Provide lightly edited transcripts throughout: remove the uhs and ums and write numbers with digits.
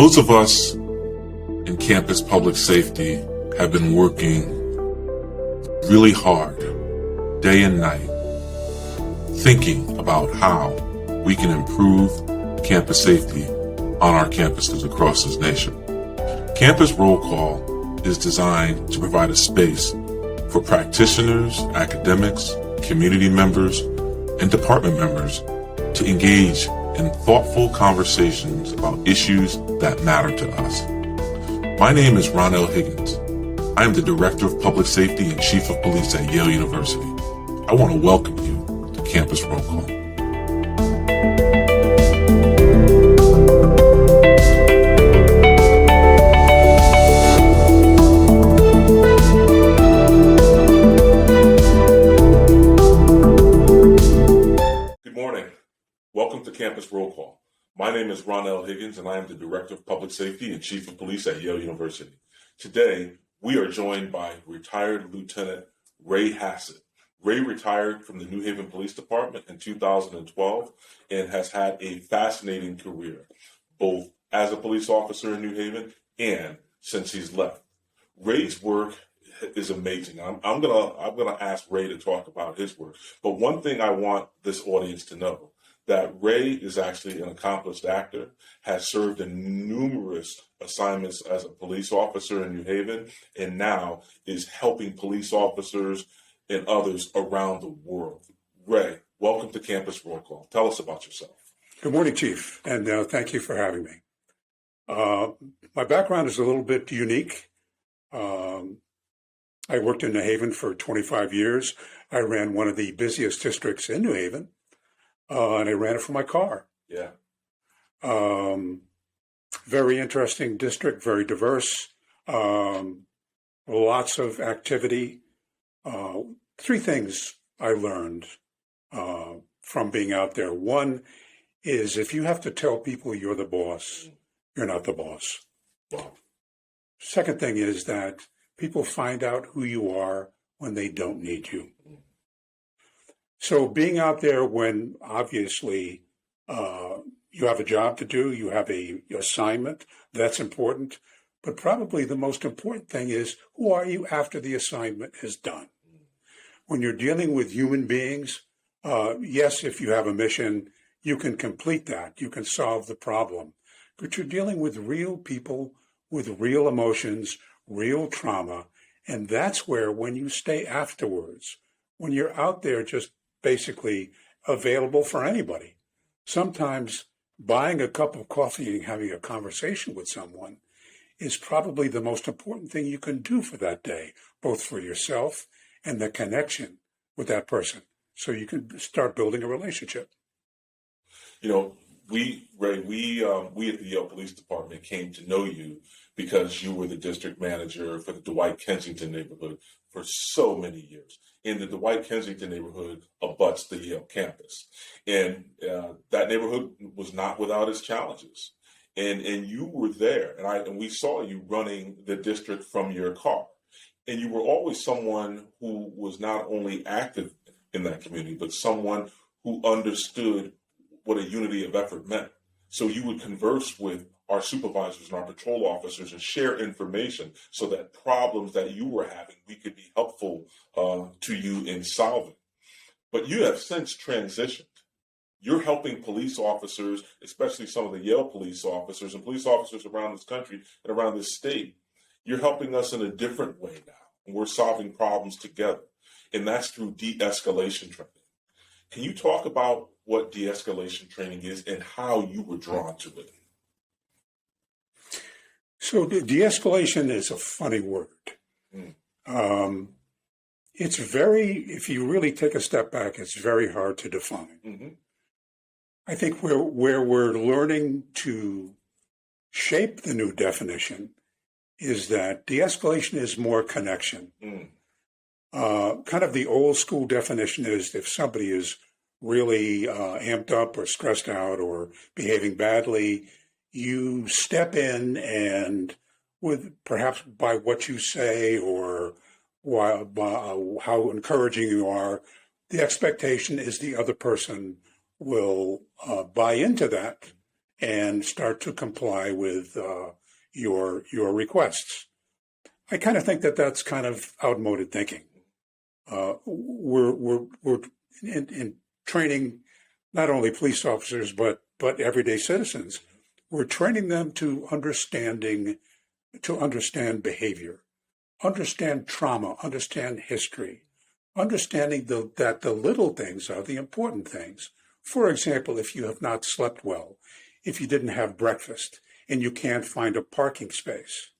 Those of us in campus public safety have been working really hard, day and night, thinking about how we can improve campus safety on our campuses across this nation. Campus Roll Call is designed to provide a space for practitioners, academics, community members, and department members to engage in thoughtful conversations about issues that matter to us. My name is Ronnell Higgins. I am the Director of Public Safety and Chief of Police at Yale University. I want to welcome you to Campus Roll Call. Good morning. Welcome to Campus Roll Call. My name is Ronnell Higgins, and I am the Director of Public Safety and Chief of Police at Yale University. Today, we are joined by retired Lieutenant Ray Hassett. Ray retired from the New Haven Police Department in 2012 and has had a fascinating career, both as a police officer in New Haven and since he's left. Ray's work is amazing. I'm gonna ask Ray to talk about his work. But one thing I want this audience to know, that Ray is actually an accomplished actor, has served in numerous assignments as a police officer in New Haven, and now is helping police officers and others around the world. Ray, welcome to Campus Roll Call. Tell us about yourself. Good morning, Chief, and thank you for having me. My background is a little bit unique. I worked in New Haven for 25 years. I ran one of the busiest districts in New Haven, and I ran it from my car. Yeah. Very interesting district, very diverse, lots of activity. Three things I learned from being out there. One is if you have to tell people you're the boss, you're not the boss. Wow. Second thing is that people find out who you are when they don't need you. So being out there when obviously you have a job to do, you have a assignment, that's important. But probably the most important thing is, who are you after the assignment is done? When you're dealing with human beings, yes, if you have a mission, you can complete that. You can solve the problem. But you're dealing with real people with real emotions, real trauma. And that's where, when you stay afterwards, when you're out there just basically available for anybody, sometimes buying a cup of coffee and having a conversation with someone is probably the most important thing you can do for that day, both for yourself and the connection with that person, so you can start building a relationship. You know, Ray, we at the Yale Police Department came to know you because you were the district manager for the Dwight Kensington neighborhood for so many years. And the Dwight Kensington neighborhood abuts the Yale campus. And that neighborhood was not without its challenges. And you were there, and we saw you running the district from your car. And you were always someone who was not only active in that community, but someone who understood what a unity of effort meant. So you would converse with our supervisors and our patrol officers and share information so that problems that you were having, we could be helpful to you in solving. But you have since transitioned. You're helping police officers, especially some of the Yale police officers and police officers around this country and around this state. You're helping us in a different way now. And we're solving problems together. And that's through de-escalation training. Can you talk about what de-escalation training is and how you were drawn to it? So de-escalation is a funny word. It's if you really take a step back, it's very hard to define. Mm-hmm. I think where we're learning to shape the new definition is that de-escalation is more connection. Kind of the old school definition is if somebody is really amped up or stressed out or behaving badly, you step in and perhaps by what you say or how encouraging you are, the expectation is the other person will buy into that and start to comply with your requests. I kind of think that that's kind of outmoded thinking. We're in training not only police officers but everyday citizens. We're training them to understand behavior, understand trauma, understand history, understanding that the little things are the important things. For example, if you have not slept well, if you didn't have breakfast and you can't find a parking space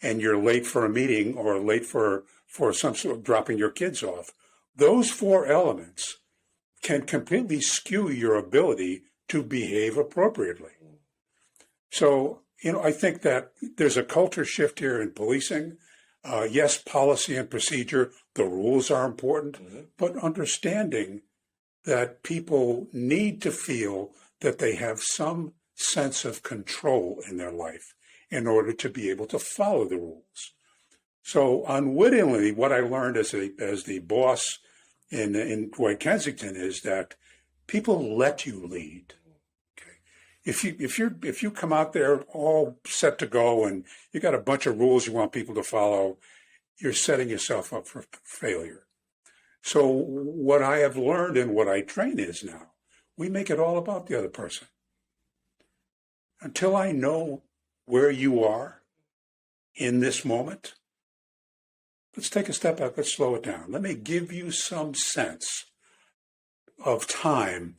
and you're late for a meeting or late for some sort of dropping your kids off, those four elements can completely skew your ability to behave appropriately. So, I think that there's a culture shift here in policing. Yes, policy and procedure, the rules are important, but understanding that people need to feel that they have some sense of control in their life in order to be able to follow the rules. So unwittingly, what I learned as the boss in Dwight Kensington is that people let you lead. If you come out there all set to go and you got a bunch of rules you want people to follow, you're setting yourself up for failure. So what I have learned and what I train is now, we make it all about the other person. Until I know where you are in this moment, let's take a step back, let's slow it down. Let me give you some sense of time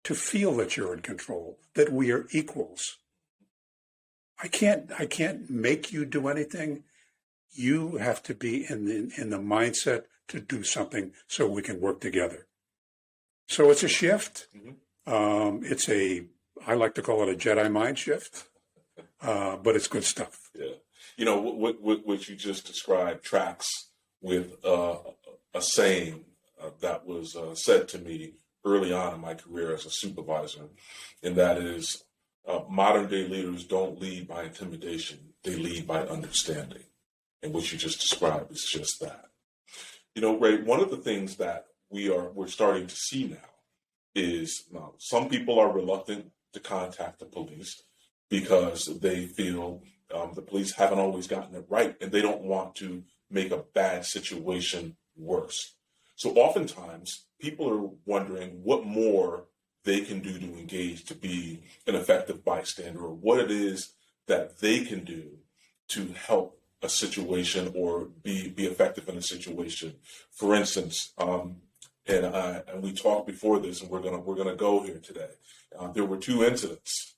to feel that you're in control, that we are equals. I can't make you do anything. You have to be in the mindset to do something so we can work together. So it's a shift. I like to call it a Jedi mind shift, but it's good stuff. Yeah. What you just described tracks with a saying that was said to me early on in my career as a supervisor, and that is modern day leaders don't lead by intimidation, they lead by understanding. And what you just described is just that. Ray, one of the things that we're starting to see now is some people are reluctant to contact the police because they feel the police haven't always gotten it right and they don't want to make a bad situation worse. So oftentimes people are wondering what more they can do to engage to be an effective bystander, or what it is that they can do to help a situation or be effective in a situation. For instance, and we talked before this, and we're gonna go here today. There were two incidents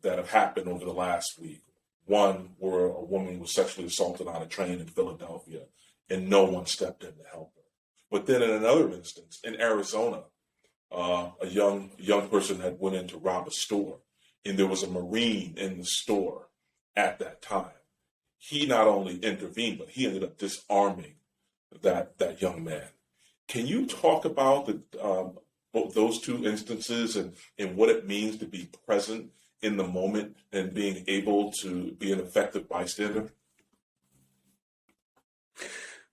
that have happened over the last week. One where a woman was sexually assaulted on a train in Philadelphia, and no one stepped in to help her. But then in another instance, in Arizona, a young person had went in to rob a store, and there was a Marine in the store at that time. He not only intervened, but he ended up disarming that young man. Can you talk about those two instances and what it means to be present in the moment and being able to be an effective bystander?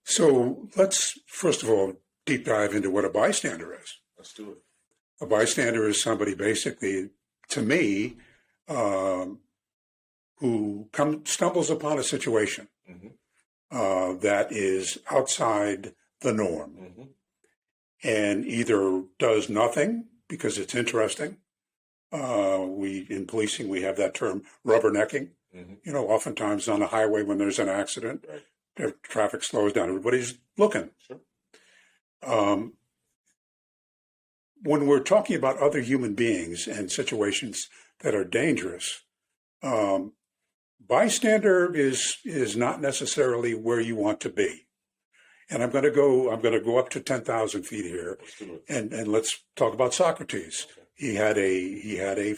So let's, first of all, deep dive into what a bystander is. Let's do it. A bystander is somebody basically, to me, who stumbles upon a situation that is outside the norm and either does nothing because it's interesting. In policing, we have that term rubbernecking. Oftentimes on the highway when there's an accident, the traffic slows down. Everybody's looking. Sure. When we're talking about other human beings and situations that are dangerous, bystander is not necessarily where you want to be. And I'm going to go up to 10,000 feet here, and let's talk about Socrates. Okay. He had a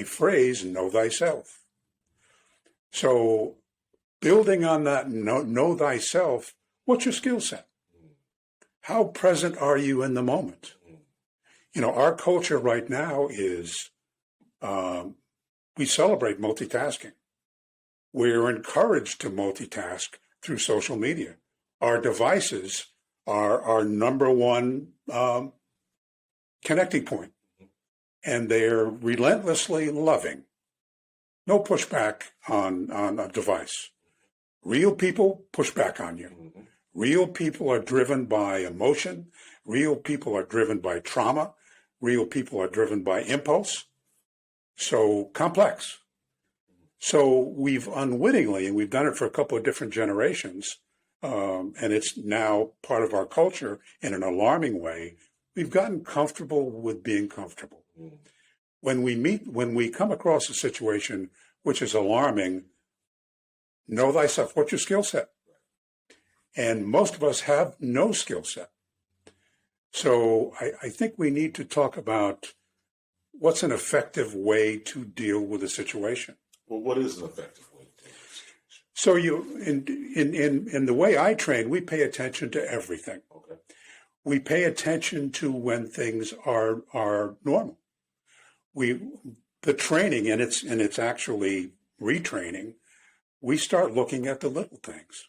phrase, "Know thyself." So, building on that, know thyself. What's your skill set? How present are you in the moment? Our culture right now is we celebrate multitasking. We're encouraged to multitask through social media. Our devices are our number one connecting point. and they're relentlessly loving. No pushback on a device. Real people push back on you. Mm-hmm. Real people are driven by emotion. Real people are driven by trauma. Real people are driven by impulse. So complex. So we've unwittingly, and we've done it for a couple of different generations, and it's now part of our culture in an alarming way, we've gotten comfortable with being comfortable. Mm-hmm. When we come across a situation which is alarming, know thyself. What's your skill set? And most of us have no skill set. So I think we need to talk about what's an effective way to deal with a situation. Well, what is an effective way to deal with a situation? So in the way I train, we pay attention to everything. Okay. We pay attention to when things are normal. The training, and it's actually retraining, we start looking at the little things.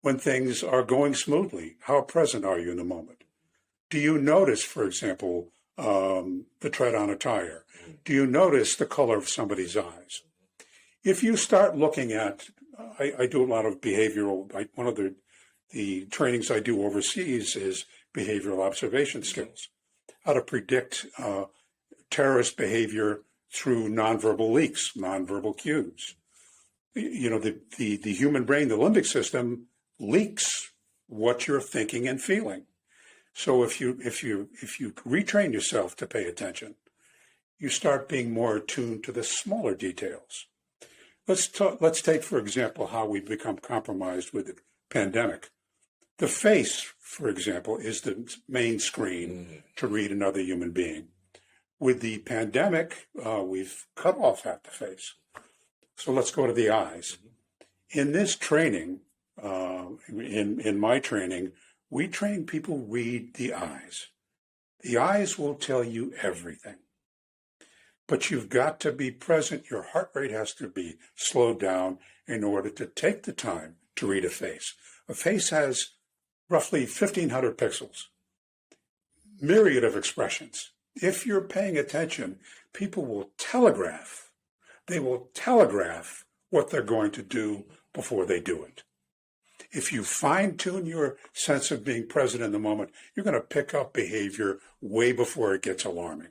When things are going smoothly, how present are you in the moment? Do you notice, for example, the tread on a tire? Do you notice the color of somebody's eyes? If you start looking at, I do a lot of behavioral, one of the trainings I do overseas is behavioral observation skills, how to predict terrorist behavior through nonverbal leaks, nonverbal cues. You know, the human brain, the limbic system, leaks what you're thinking and feeling. So if you retrain yourself to pay attention, you start being more attuned to the smaller details. Let's take, for example, how we become compromised with the pandemic. The face, for example, is the main screen to read another human being. With the pandemic, we've cut off half the face. So let's go to the eyes. In this training, in my training, we train people read the eyes. The eyes will tell you everything. But you've got to be present. Your heart rate has to be slowed down in order to take the time to read a face. A face has roughly 1,500 pixels, myriad of expressions. If you're paying attention, people will telegraph. They will telegraph what they're going to do before they do it. If you fine-tune your sense of being present in the moment, you're going to pick up behavior way before it gets alarming.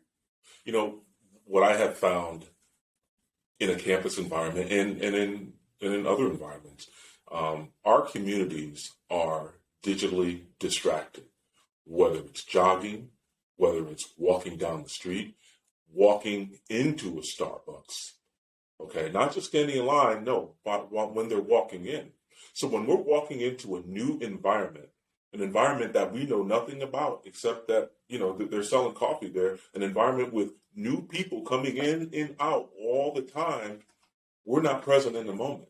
You know, what I have found in a campus environment and in other environments, our communities are digitally distracted, whether it's jogging, whether it's walking down the street, walking into a Starbucks, okay? Not just standing in line, no, but when they're walking in. So when we're walking into a new environment, an environment that we know nothing about except that, you know, they're selling coffee there, an environment with new people coming in and out all the time, we're not present in the moment.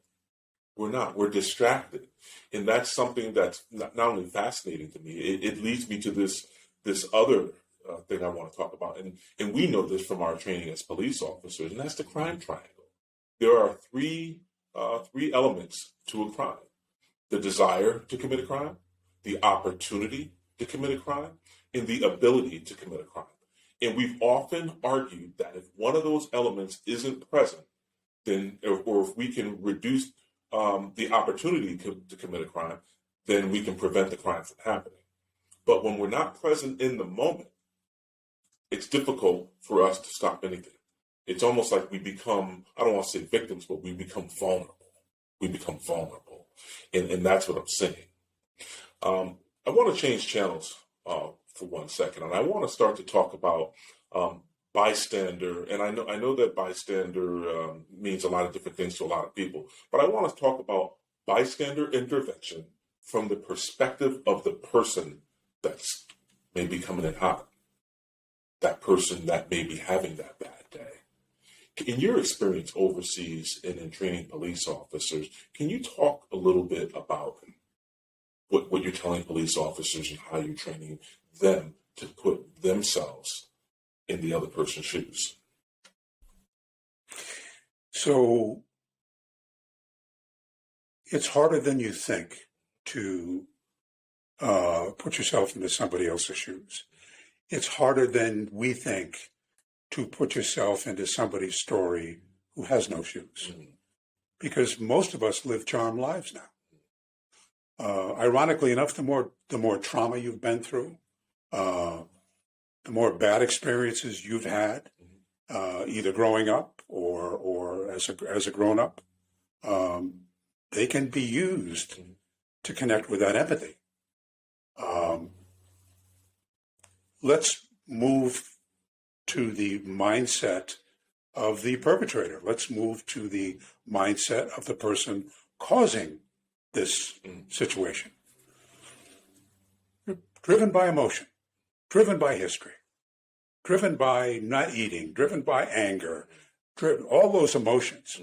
We're not. We're distracted. And that's something that's not only fascinating to me, it leads me to this other thing I want to talk about. And we know this from our training as police officers, and that's the crime triangle. There are three elements to a crime: the desire to commit a crime, the opportunity to commit a crime, and the ability to commit a crime. And we've often argued that if one of those elements isn't present, then, or if we can reduce the opportunity to commit a crime, then we can prevent the crime from happening. But when we're not present in the moment, it's difficult for us to stop anything. It's almost like we become, I don't want to say victims, but we become vulnerable. We become vulnerable. And that's what I'm saying. I want to change channels for 1 second, and I want to start to talk about bystander. And I know that bystander means a lot of different things to a lot of people, but I want to talk about bystander intervention from the perspective of the person that's maybe coming in hot, that person that may be having that bad day. In your experience overseas and in training police officers, can you talk a little bit about what you're telling police officers and how you're training them to put themselves in the other person's shoes? So it's harder than you think to put yourself into somebody else's shoes. It's harder than we think to put yourself into somebody's story who has no shoes. Because most of us live charmed lives now. Ironically enough, the more trauma you've been through, the more bad experiences you've had, either growing up or as a grown up, they can be used to connect with that empathy. Let's move to the mindset of the perpetrator. Let's move to the mindset of the person causing this situation. Driven by emotion, driven by history, driven by not eating, driven by anger, all those emotions.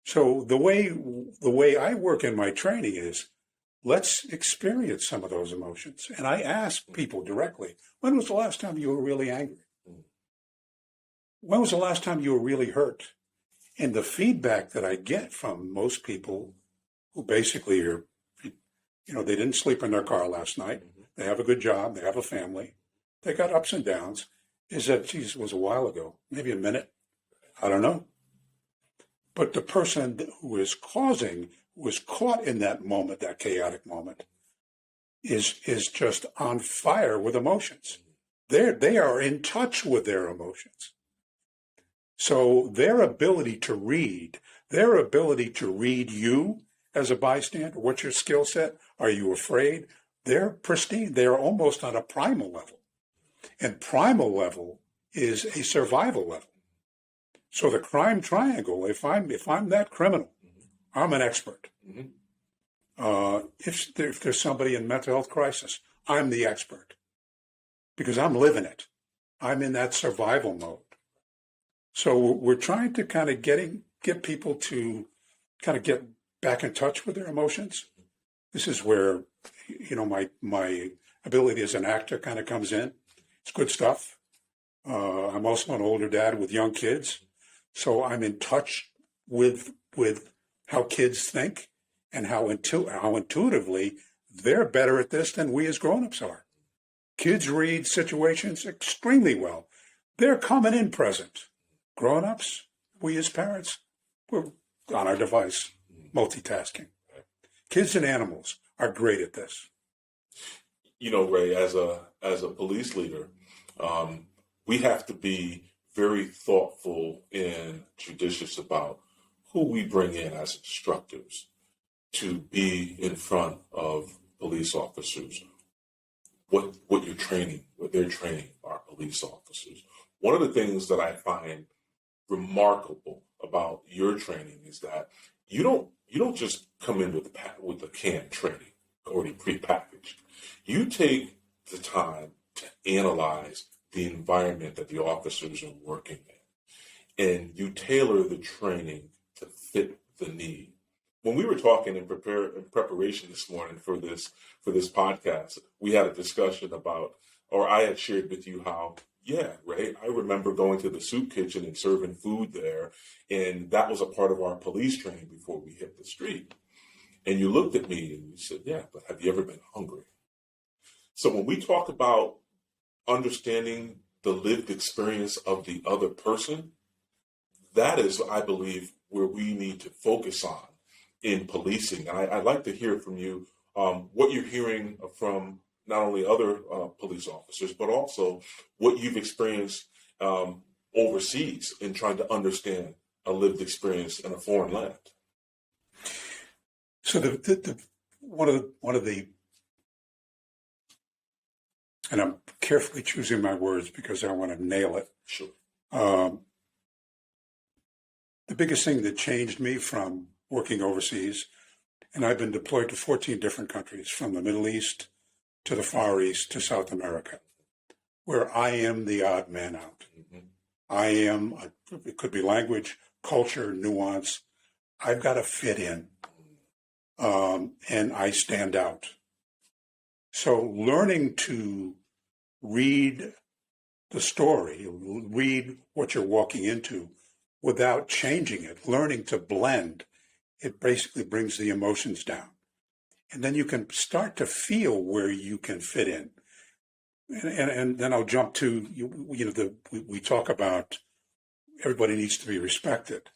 So the way I work in my training is, let's experience some of those emotions. And I ask people directly, when was the last time you were really angry? When was the last time you were really hurt? And the feedback that I get from most people who basically are, they didn't sleep in their car last night. They have a good job. They have a family. They got ups and downs. Is that, geez, it was a while ago, maybe a minute. I don't know. But the person who was caught in that moment, that chaotic moment, is just on fire with emotions. They are in touch with their emotions. So their ability to read you as a bystander, what's your skill set? Are you afraid? They're pristine. They're almost on a primal level. And primal level is a survival level. So the crime triangle, if I'm that criminal, I'm an expert. If there's somebody in mental health crisis, I'm the expert because I'm living it. I'm in that survival mode. So we're trying to kind of get people to kind of get back in touch with their emotions. This is where, my ability as an actor kind of comes in. It's good stuff. I'm also an older dad with young kids. So I'm in touch with how kids think and how intuitively they're better at this than we as grown-ups are. Kids read situations extremely well. They're coming in present. Grown-ups, we as parents, we're on our device, multitasking. Kids and animals are great at this. Ray, as a police leader, we have to be very thoughtful and judicious about who we bring in as instructors to be in front of police officers. What they're training our police officers. One of the things that I find remarkable about your training is that you don't just come in with the canned training already prepackaged. You take the time to analyze the environment that the officers are working in, and you tailor the training to fit the need. When we were talking in preparation this morning for this podcast, we had a discussion about, or I had shared with you how, yeah, Ray, I remember going to the soup kitchen and serving food there, and that was a part of our police training before we hit the street. And you looked at me and you said, yeah, but have you ever been hungry? So when we talk about understanding the lived experience of the other person, that is, I believe, where we need to focus on in policing. I'd like to hear from you what you're hearing from not only other police officers, but also what you've experienced overseas in trying to understand a lived experience in a foreign land. So one of the, and I'm carefully choosing my words because I want to nail it. Sure. The biggest thing that changed me from working overseas, and I've been deployed to 14 different countries, from the Middle East to the Far East to South America, where I am the odd man out. It could be language, culture, nuance. I've got to fit in, and I stand out. So learning to read the story, read what you're walking into without changing it, learning to blend, it basically brings the emotions down. And then you can start to feel where you can fit in. and then I'll jump to, we talk about everybody needs to be respected.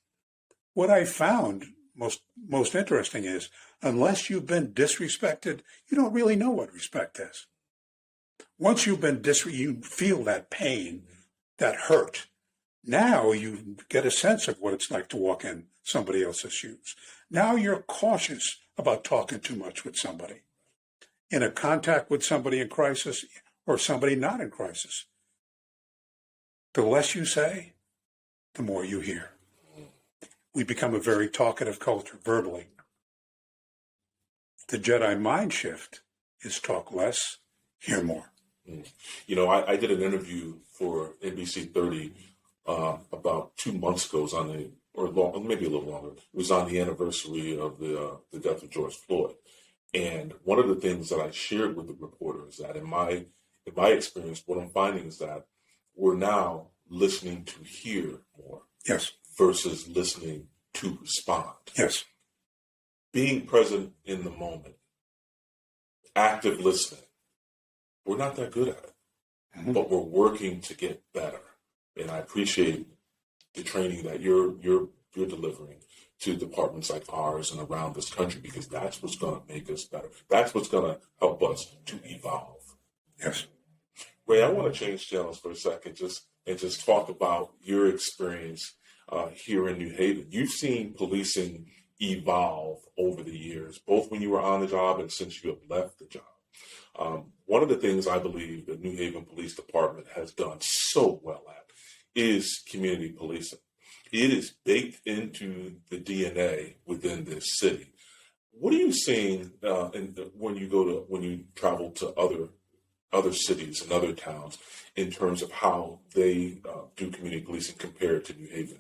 What I found most interesting is, unless you've been disrespected, you don't really know what respect is. Once you've been you feel that pain, that hurt. Now you get a sense of what it's like to walk in somebody else's shoes. Now you're cautious about talking too much with somebody. In a contact with somebody in crisis or somebody not in crisis, the less you say, the more you hear. We become a very talkative culture verbally. The Jedi mind shift is talk less, hear more. I did an interview for NBC 30 about 2 months ago. It was maybe a little longer. It was on the anniversary of the death of George Floyd. And one of the things that I shared with the reporter is that in my experience, what I'm finding is that we're now listening to hear more. Yes. Versus listening to respond. Yes. Being present in the moment, active listening, we're not that good at it, but we're working to get better. And I appreciate the training that you're delivering to departments like ours and around this country, because that's what's going to make us better. That's what's going to help us to evolve. Yes. Ray, I want to change channels for a second and just talk about your experience here in New Haven. You've seen policing evolve over the years, both when you were on the job and since you have left the job. One of the things I believe the New Haven Police Department has done so well at is community policing. It is baked into the DNA within this city. What are you seeing when you travel to other cities and other towns in terms of how they do community policing compared to New Haven?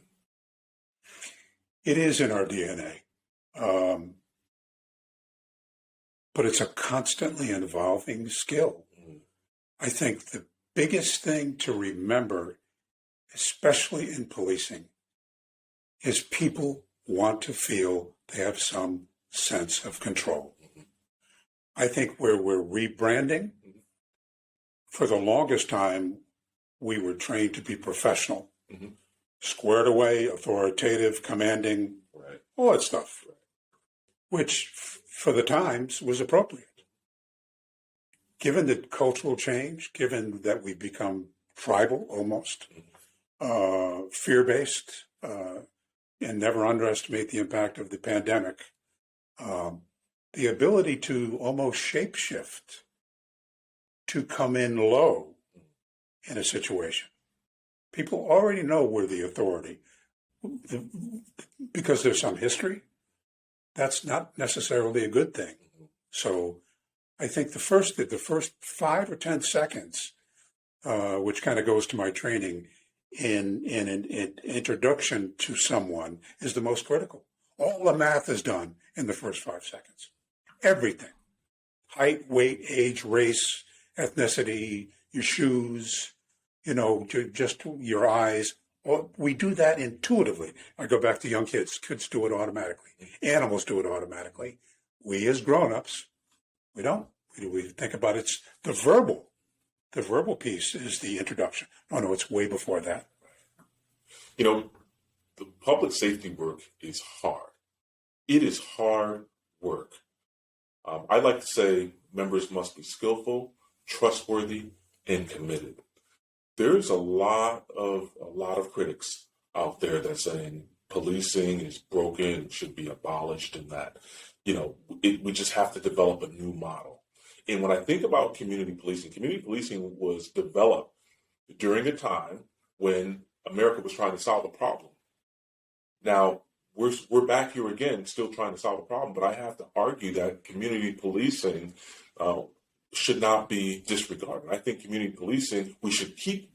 It is in our DNA, but it's a constantly evolving skill. I think the biggest thing to remember, especially in policing, is people want to feel they have some sense of control. I think where we're rebranding, for the longest time, we were trained to be professional. Squared away, authoritative, commanding, all that stuff, which for the times was appropriate. Given the cultural change, given that we've become tribal almost, fear-based, and never underestimate the impact of the pandemic, the ability to almost shapeshift, to come in low in a situation. People already know we're the authority. Because there's some history, that's not necessarily a good thing. So I think the first 5 or 10 seconds, which kind of goes to my training in an introduction to someone, is the most critical. All the math is done in the first 5 seconds. Everything. Height, weight, age, race, ethnicity, your shoes, just your eyes. We do that intuitively. I go back to young kids. Kids do it automatically. Animals do it automatically. We as grown-ups, we don't. We think about it's the verbal. The verbal piece is the introduction. No, it's way before that. The public safety work is hard. It is hard work. I like to say members must be skillful, trustworthy, and committed. There's a lot of critics out there that's saying policing is broken, should be abolished, and that we just have to develop a new model. And when I think about community policing was developed during a time when America was trying to solve a problem. Now we're back here again, still trying to solve a problem, but I have to argue that community policing should not be disregarded. I think community policing, we should keep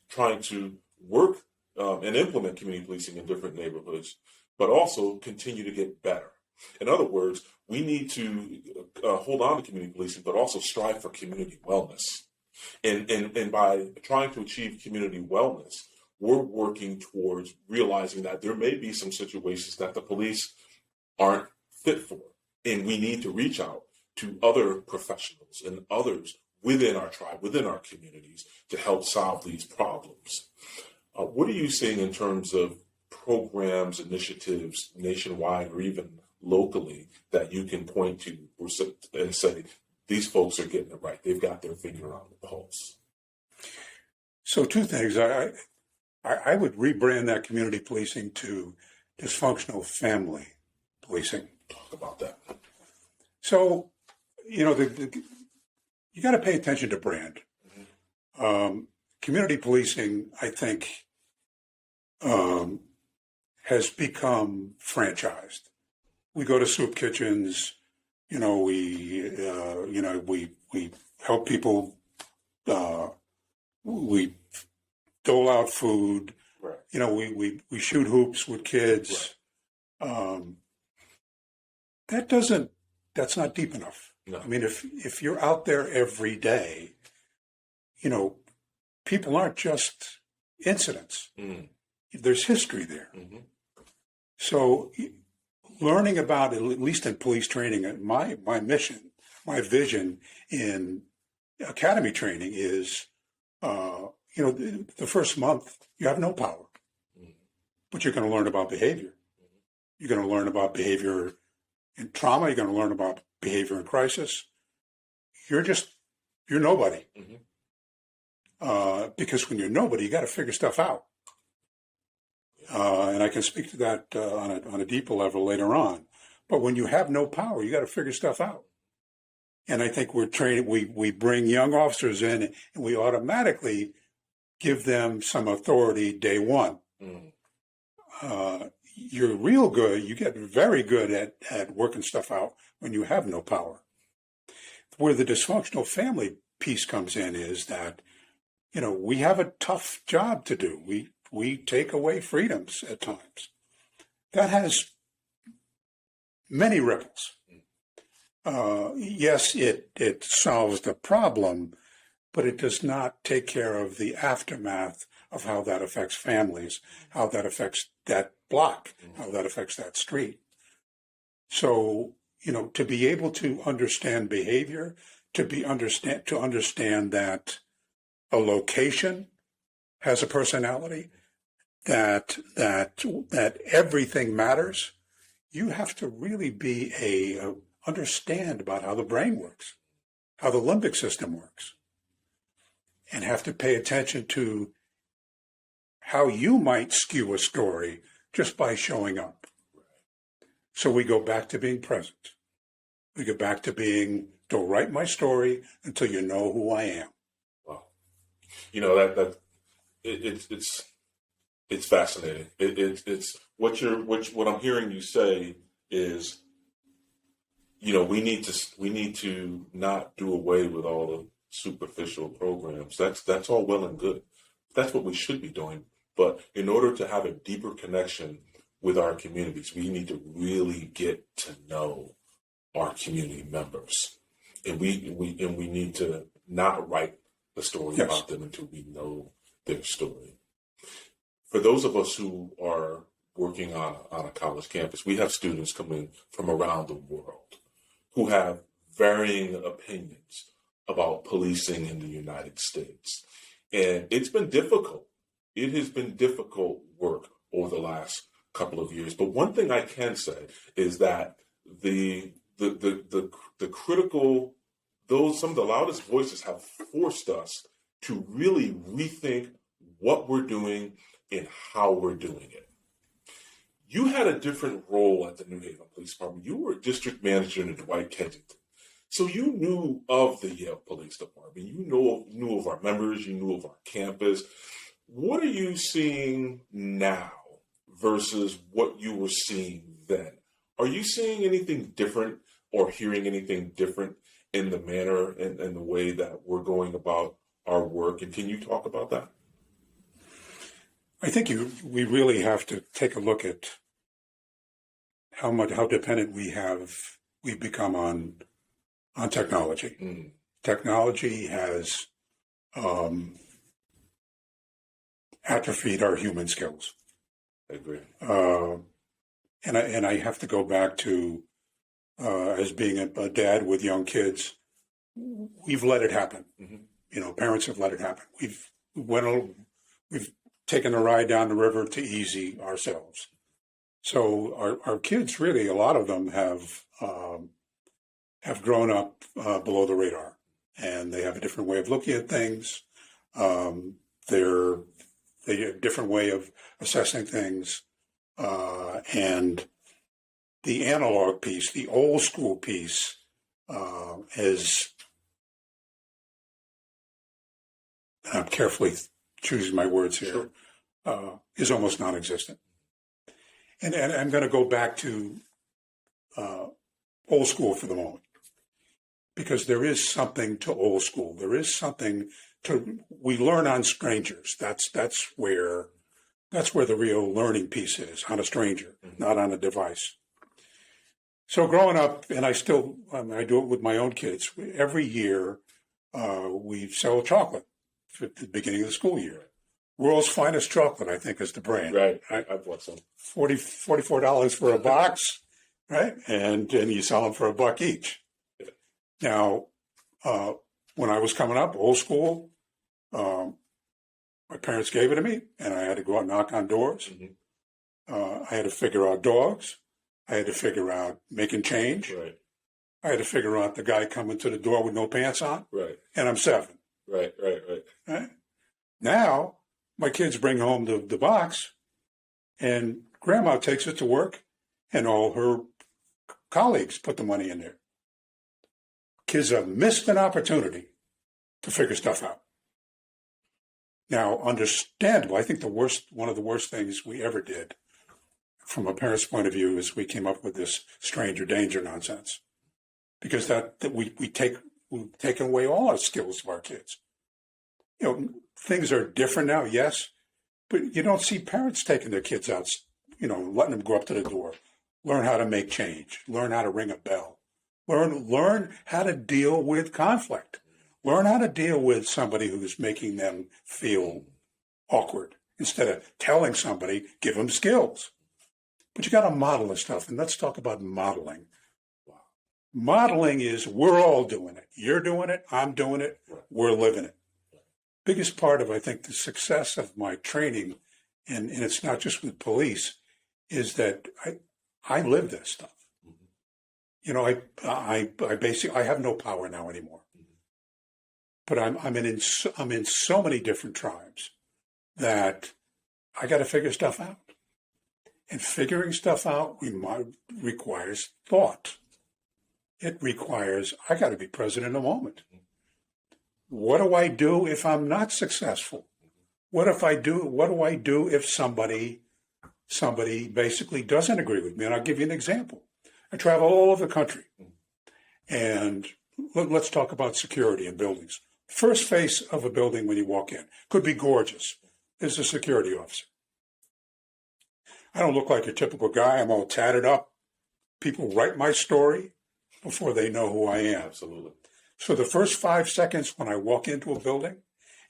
trying to work and implement community policing in different neighborhoods, but also continue to get better. In other words, we need to hold on to community policing, but also strive for community wellness. And by trying to achieve community wellness, we're working towards realizing that there may be some situations that the police aren't fit for, and we need to reach out to other professionals and others within our tribe, within our communities, to help solve these problems. What are you seeing in terms of programs, initiatives nationwide or even locally that you can point to and say, these folks are getting it right. They've got their finger on the pulse. So two things. I would rebrand that community policing to dysfunctional family policing. Talk about that. So, you got to pay attention to brand. Community policing, I think, has become franchised. We go to soup kitchens. We help people. We dole out food. Right. We shoot hoops with kids. Right. That's not deep enough. No. I mean, if you're out there every day, people aren't just incidents. Mm. There's history there. Mm-hmm. So learning about, at least in police training, my mission, my vision in academy training is, the first month you have no power, but you're going to learn about behavior. You're going to learn about behavior in trauma. You're going to learn about behavior in crisis. You're nobody. Mm-hmm. Because when you're nobody, you got to figure stuff out. And I can speak to that on a deeper level later on. But when you have no power, you got to figure stuff out. And I think we're training. We bring young officers in, and we automatically give them some authority day one. Mm. You're real good. You get very good at working stuff out when you have no power. Where the dysfunctional family piece comes in is that, we have a tough job to do. We take away freedoms at times. That has many ripples. Yes, it solves the problem, but it does not take care of the aftermath of how that affects families, how that affects that block, how that affects that street. So, to be able to understand behavior, to understand that a location has a personality, that everything matters, you have to really understand about how the brain works, how the limbic system works, and have to pay attention to how you might skew a story just by showing up. So we go back to being present. We go back to don't write my story until you know who I am. Wow. It's fascinating. It's what I'm hearing you say is, we need to not do away with all the superficial programs. That's all well and good. That's what we should be doing. But in order to have a deeper connection with our communities, we need to really get to know our community members, and we need to not write the story Yes. about them until we know their story. For those of us who are working on a college campus, we have students coming from around the world who have varying opinions about policing in the United States. And it's been difficult. It has been difficult work over the last couple of years. But one thing I can say is that the critical, some of the loudest voices have forced us to really rethink what we're doing and how we're doing it. You had a different role at the New Haven Police Department. You were a district manager in the Dwight Kensington. So you knew of the Yale Police Department. You knew of our members. You knew of our campus. What are you seeing now versus what you were seeing then? Are you seeing anything different or hearing anything different in the manner and the way that we're going about our work? And can you talk about that? I think we really have to take a look at how dependent we've become on technology. Mm. Technology has atrophied our human skills. I agree. And I have to go back to as being a dad with young kids. we've let it happen. Mm-hmm. Parents have let it happen. We've taken a ride down the river to easy ourselves. So our kids, really, a lot of them have grown up below the radar, and they have a different way of looking at things. They have a different way of assessing things, and the analog piece, the old school piece, I'm carefully choosing my words here, is almost non-existent. And I'm going to go back to old school for the moment, because there is something to old school. There is something we learn on strangers. That's where the real learning piece is, on a stranger, not on a device. So growing up, and I do it with my own kids. Every year, we sell chocolate at the beginning of the school year. World's Finest Chocolate, I think, is the brand. Right. I bought some. $44 for a box, right? And you sell them for $1 each. Yeah. Now, when I was coming up, old school, my parents gave it to me, and I had to go out and knock on doors. Mm-hmm. I had to figure out dogs. I had to figure out making change. Right. I had to figure out the guy coming to the door with no pants on. Right. And I'm 7. Right. Right? Now, my kids bring home the box, and Grandma takes it to work, and all her colleagues put the money in there. Kids have missed an opportunity to figure stuff out. Now, understandable, I think one of the worst things we ever did from a parent's point of view is we came up with this stranger danger nonsense, because that we've taken away all our skills of our kids. Things are different now, yes, but you don't see parents taking their kids out, letting them go up to the door, learn how to make change, learn how to ring a bell, learn how to deal with conflict, learn how to deal with somebody who's making them feel awkward. Instead of telling somebody, give them skills. But you got to model this stuff, and let's talk about modeling. Wow. Modeling is we're all doing it. You're doing it. I'm doing it. We're living it. Biggest part of, I think, the success of my training, and it's not just with police, is that I live this stuff. Mm-hmm. I basically, I have no power now anymore. Mm-hmm. But I'm in so many different tribes that I got to figure stuff out. And figuring stuff out requires thought. It requires, I got to be present in the moment. What do I do if I'm not successful? What do I do if somebody basically doesn't agree with me? And I'll give you an example. I travel all over the country. And let's talk about security in buildings. First face of a building when you walk in could be gorgeous. There's a security officer. I don't look like your typical guy. I'm all tatted up. People write my story before they know who I am. Absolutely. So the first 5 seconds when I walk into a building,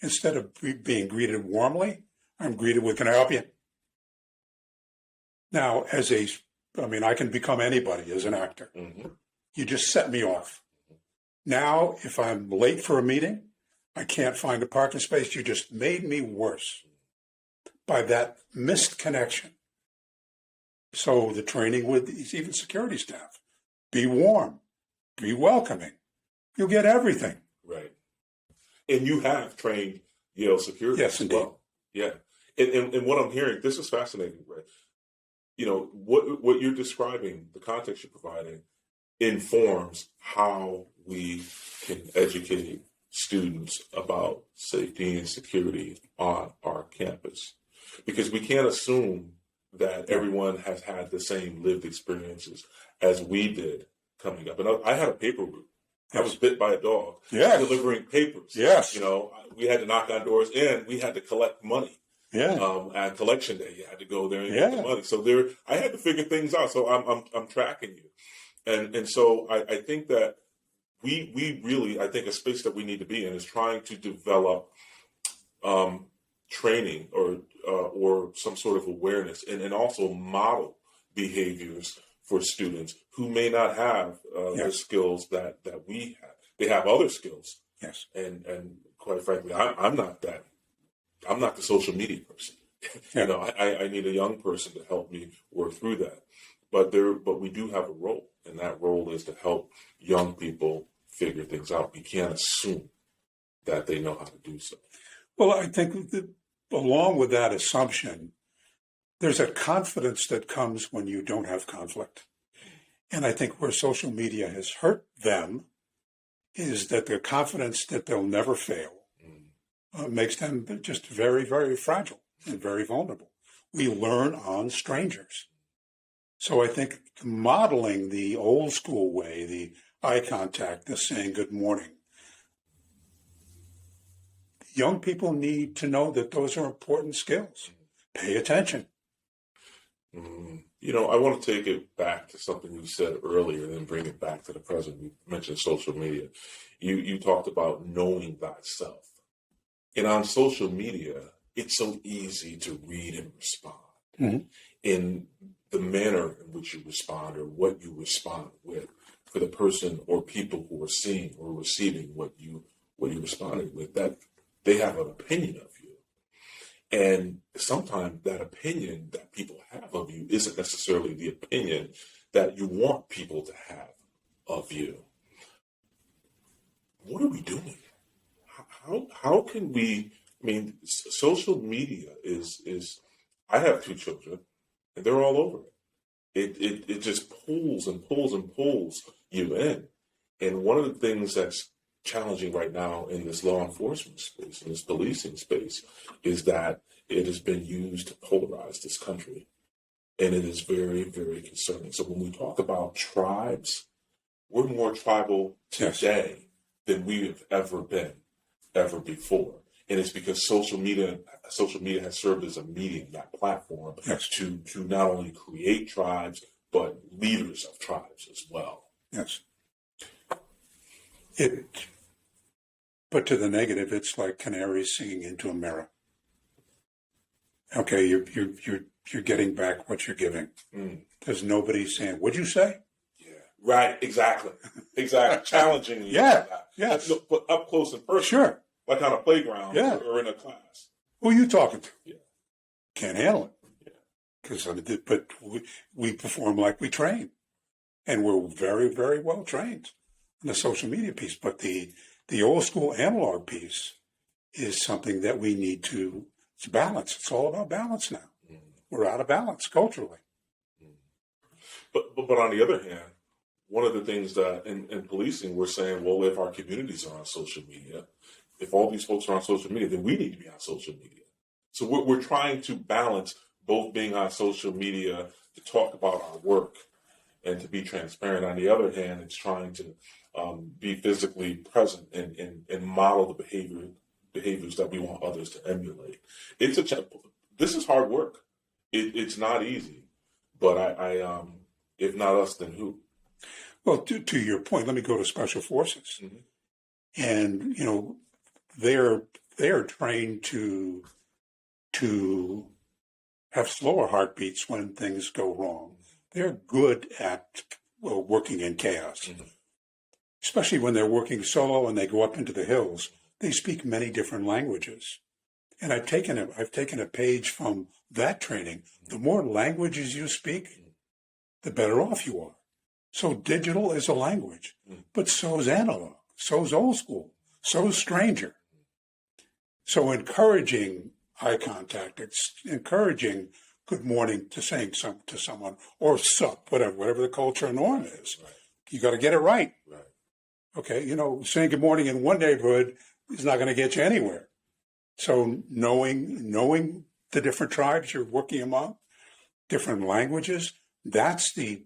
instead of being greeted warmly, I'm greeted with, "Can I help you?" Now, I can become anybody as an actor. Mm-hmm. You just set me off. Now, if I'm late for a meeting, I can't find a parking space. You just made me worse by that missed connection. So the training with even security staff, be warm, be welcoming. You'll get everything. Right. And you have trained Yale security yes, as indeed. well. Yeah. And what I'm hearing, this is fascinating, right? What you're describing, the context you're providing, informs how we can educate students about safety and security on our campus. Because we can't assume that everyone has had the same lived experiences as we did coming up. And I had a paper route. I was bit by a dog. Yes. Delivering papers. Yes. We had to knock on doors and we had to collect money. Yeah. At collection day, you had to go there and get the money. So I had to figure things out. So I'm tracking you. And so I think that we really, I think a space that we need to be in is trying to develop training or some sort of awareness and also model behaviors for students who may not have the skills that we have. They have other skills. Yes. And quite frankly, I'm not the social media person. Yeah. I need a young person to help me work through that. But we do have a role, and that role is to help young people figure things out. We can't assume that they know how to do so. Well, I think that along with that assumption, there's a confidence that comes when you don't have conflict. And I think where social media has hurt them is that their confidence that they'll never fail makes them just very, very fragile and very vulnerable. We learn on strangers. So I think modeling the old school way, the eye contact, the saying good morning, young people need to know that those are important skills. Pay attention. I want to take it back to something you said earlier and then bring it back to the present. You mentioned social media. You talked about knowing thyself. And on social media, it's so easy to read and respond in the manner in which you respond or what you respond with for the person or people who are seeing or receiving what you responded with, that they have an opinion of you. And sometimes that opinion that people have of you isn't necessarily the opinion that you want people to have of you. What are we doing? How can we, social media is I have 2 children and they're all over it. It just pulls and pulls and pulls you in. And one of the things that's challenging right now in this law enforcement space, in this policing space, is that it has been used to polarize this country. And it is very, very concerning. So when we talk about tribes, we're more tribal today than we have ever been, ever before. And it's because social media has served as a medium, that platform, to not only create tribes, but leaders of tribes as well. Yes. But to the negative, it's like canaries singing into a mirror. Okay, you're getting back what you're giving. There's nobody saying, "What'd you say?" Yeah, right. Exactly. Challenging you. Yeah. Yes. But up close and personal. Sure. Like on a playground or in a class. Who are you talking to? Yeah. Can't handle it. Yeah. But we perform like we train, and we're very, very well trained in the social media piece. But the old school analog piece is something that we need to. It's balance. It's all about balance now. We're out of balance culturally. But on the other hand, one of the things that in policing, we're saying, well, if our communities are on social media, if all these folks are on social media, then we need to be on social media. So we're trying to balance both being on social media to talk about our work and to be transparent. On the other hand, it's trying to be physically present and model the behaviors that we want others to emulate. This is hard work. It's not easy, but I if not us, then who? Well, to your point, let me go to Special Forces, and they're trained to have slower heartbeats when things go wrong. They're good at working in chaos, especially when they're working solo and they go up into the hills. They speak many different languages. And I've taken a page from that training. The more languages you speak, the better off you are. So digital is a language, but so is analog, so is old school, so is stranger. So encouraging eye contact, it's encouraging good morning to saying to someone, or sup, whatever the culture norm is. Right. You got to get it right. Right. Okay, saying good morning in one neighborhood is not going to get you anywhere. So knowing the different tribes you're working among, different languages, that's the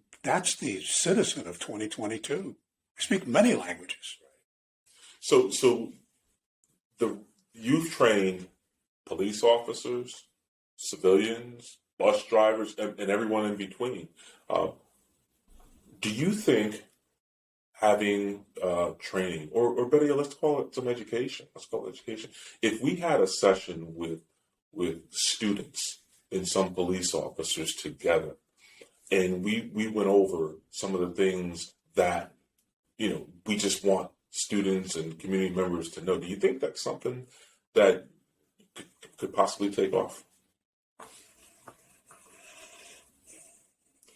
citizen of 2022. I speak many languages. So you've trained police officers, civilians, bus drivers, and everyone in between. Do you think having training, or better yet, let's call it some education. If we had a session with students and some police officers together, and we went over some of the things that we just want students and community members to know? Do you think that's something that could possibly take off?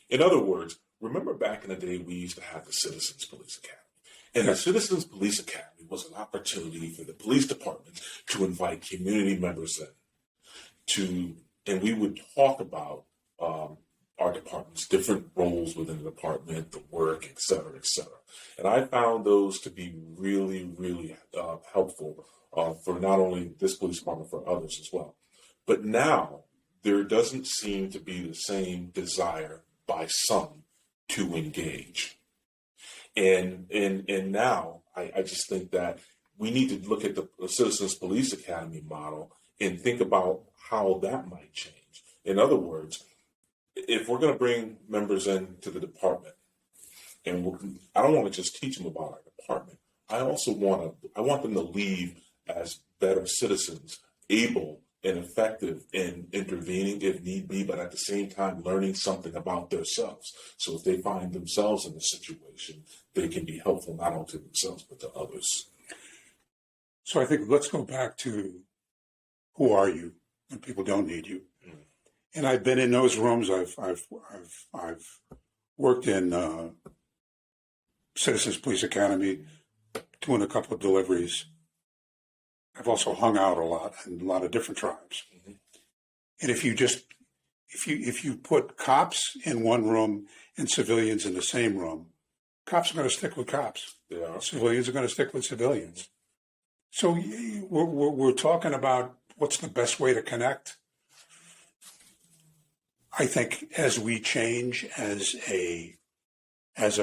In other words, remember back in the day, we used to have the Citizens Police Academy. And the Citizens Police Academy was an opportunity for the police department to invite community members in and we would talk about our department's different roles within the department, the work, et cetera, et cetera. And I found those to be really, really helpful for not only this police department, for others as well. But now there doesn't seem to be the same desire by some to engage. And now I just think that we need to look at the Citizens Police Academy model and think about how that might change. In other words, if we're going to bring members into the department, and I don't want to just teach them about our department, I also want them to leave as better citizens, able and effective in intervening if need be, but at the same time learning something about themselves. So if they find themselves in a situation, they can be helpful not only to themselves but to others. So I think let's go back to who are you when people don't need you. And I've been in those rooms. I've worked in Citizens Police Academy, doing a couple of deliveries. I've also hung out a lot in a lot of different tribes. Mm-hmm. And if you put cops in one room and civilians in the same room, cops are going to stick with cops. Yeah. Civilians are going to stick with civilians. So we're talking about what's the best way to connect. I think as we change as a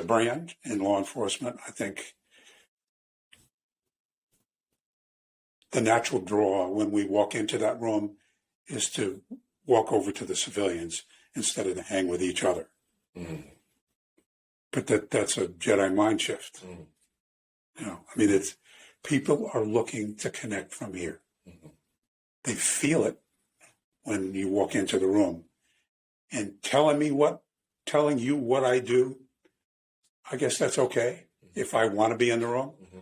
brand in law enforcement, I think the natural draw when we walk into that room is to walk over to the civilians instead of to hang with each other. Mm. But that's a Jedi mind shift. Mm. You know, I mean, people are looking to connect from here. Mm-hmm. They feel it when you walk into the room. And telling you what I do, I guess that's okay if I want to be in the room. Mm-hmm.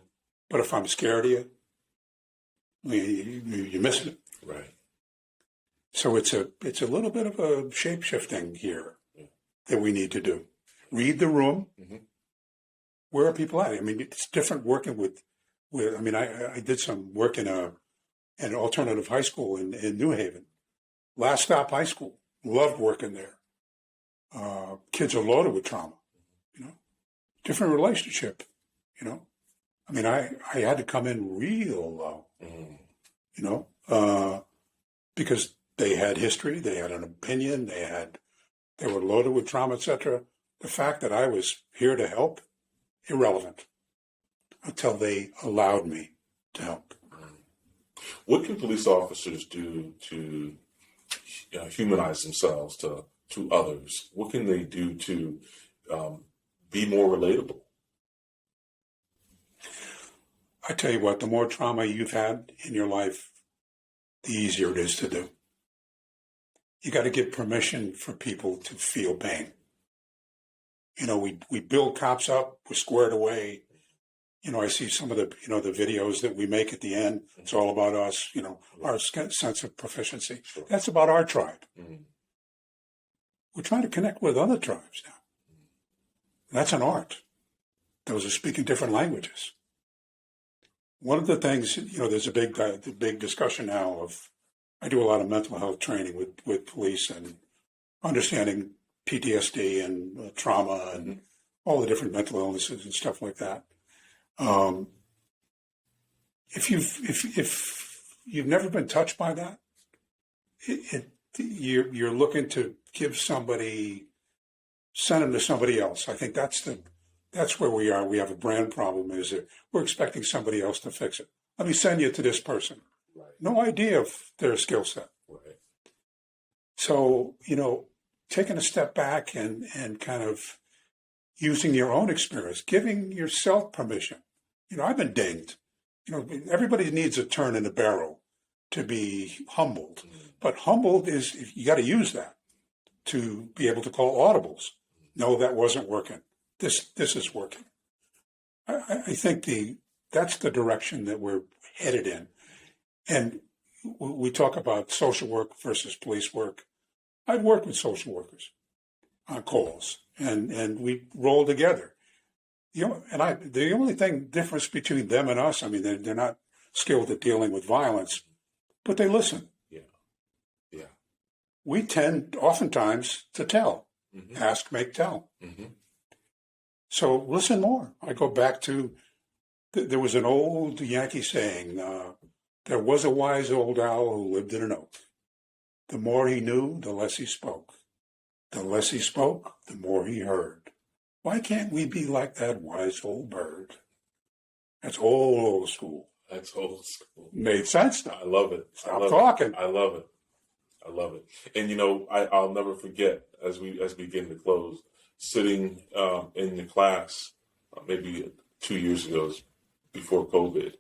But if I'm scared of you, you're missing it. Right. So it's a little bit of a shape-shifting here that we need to do. Read the room. Mm-hmm. Where are people at? I mean, it's different working with I mean, I did some work in an alternative high school in New Haven. Last Stop High School. Loved working there. Kids are loaded with trauma, you know. Different relationship, you know. I mean, I had to come in real low, you know, because they had history, they had an opinion, they were loaded with trauma, etc. The fact that I was here to help, irrelevant, until they allowed me to help. What can police officers do to humanize themselves to others? What can they do to be more relatable? I tell you what, the more trauma you've had in your life, the easier it is to do. You got to give permission for people to feel pain. You know, we build cops up, we're squared away. You know, I see some of the videos that we make at the end. It's all about us, you know, our sense of proficiency. Sure. That's about our tribe. Mm-hmm. We're trying to connect with other tribes now. That's an art. Those are speaking different languages. One of the things, you know, there's a big discussion now of, I do a lot of mental health training with police and understanding PTSD and trauma and all the different mental illnesses and stuff like that. If you've never been touched by that, you're looking to send them to somebody else. I think that's where we are. We have a brand problem. Is that we're expecting somebody else to fix it. Let me send you to this person. Right. No idea of their skill set. Right. So, you know, taking a step back and kind of using your own experience, giving yourself permission. You know, I've been dinged. You know, everybody needs a turn in the barrel to be humbled. But humbled is, you got to use that to be able to call audibles. No, that wasn't working. This is working. I think the that's the direction that we're headed in. And we talk about social work versus police work. I've worked with social workers on calls, and we roll together. The only difference between them and us, I mean, they're not skilled at dealing with violence, but they listen. Yeah. We tend oftentimes to tell, ask, make, tell. So listen more. I go back to, there was an old Yankee saying, there was a wise old owl who lived in an oak. The more he knew, the less he spoke. The less he spoke, the more he heard. Why can't we be like that wise old bird? That's old school. That's old school. Made sense now. I love it. Stop talking. I love it. And I'll never forget as we begin to close, sitting in the class maybe 2 years ago, before COVID,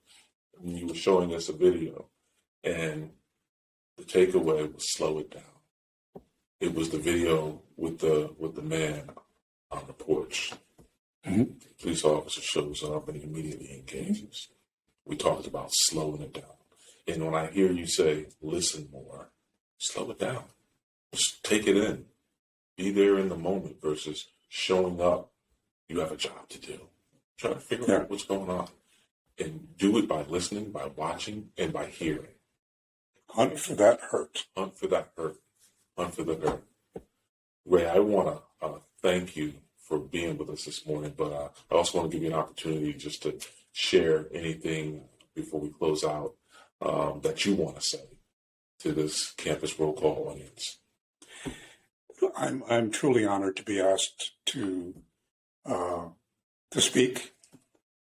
when you were showing us a video, and the takeaway was slow it down. It was the video with the man on the porch. The police officer shows up and he immediately engages. We talked about slowing it down. And when I hear you say, listen more, slow it down. Just take it in. Be there in the moment versus showing up. You have a job to do. Try to figure out what's going on. And do it by listening, by watching, and by hearing. Hunt for that hurt. Hunt for that hurt. Hunt for the hurt. Ray, I want to thank you for being with us this morning, but I also want to give you an opportunity just to share anything before we close out that you want to say to this campus roll call audience. I'm truly honored to be asked to speak.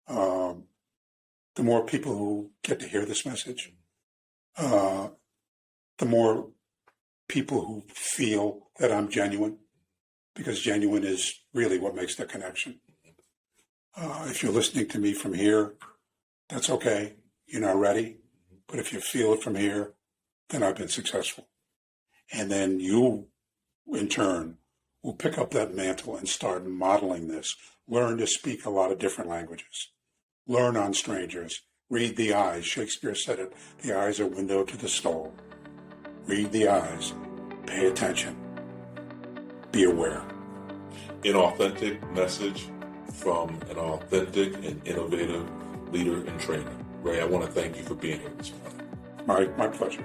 The more people who get to hear this message, the more people who feel that I'm genuine, because genuine is really what makes the connection. If you're listening to me from here, that's okay. You're not ready. But if you feel it from here, then I've been successful. And then you, in turn, will pick up that mantle and start modeling this. Learn to speak a lot of different languages. Learn on strangers. Read the eyes. Shakespeare said it. The eyes are window to the soul. Read the eyes. Pay attention. Be aware. An authentic message from an authentic and innovative leader and trainer. Ray, I want to thank you for being here this morning. My pleasure.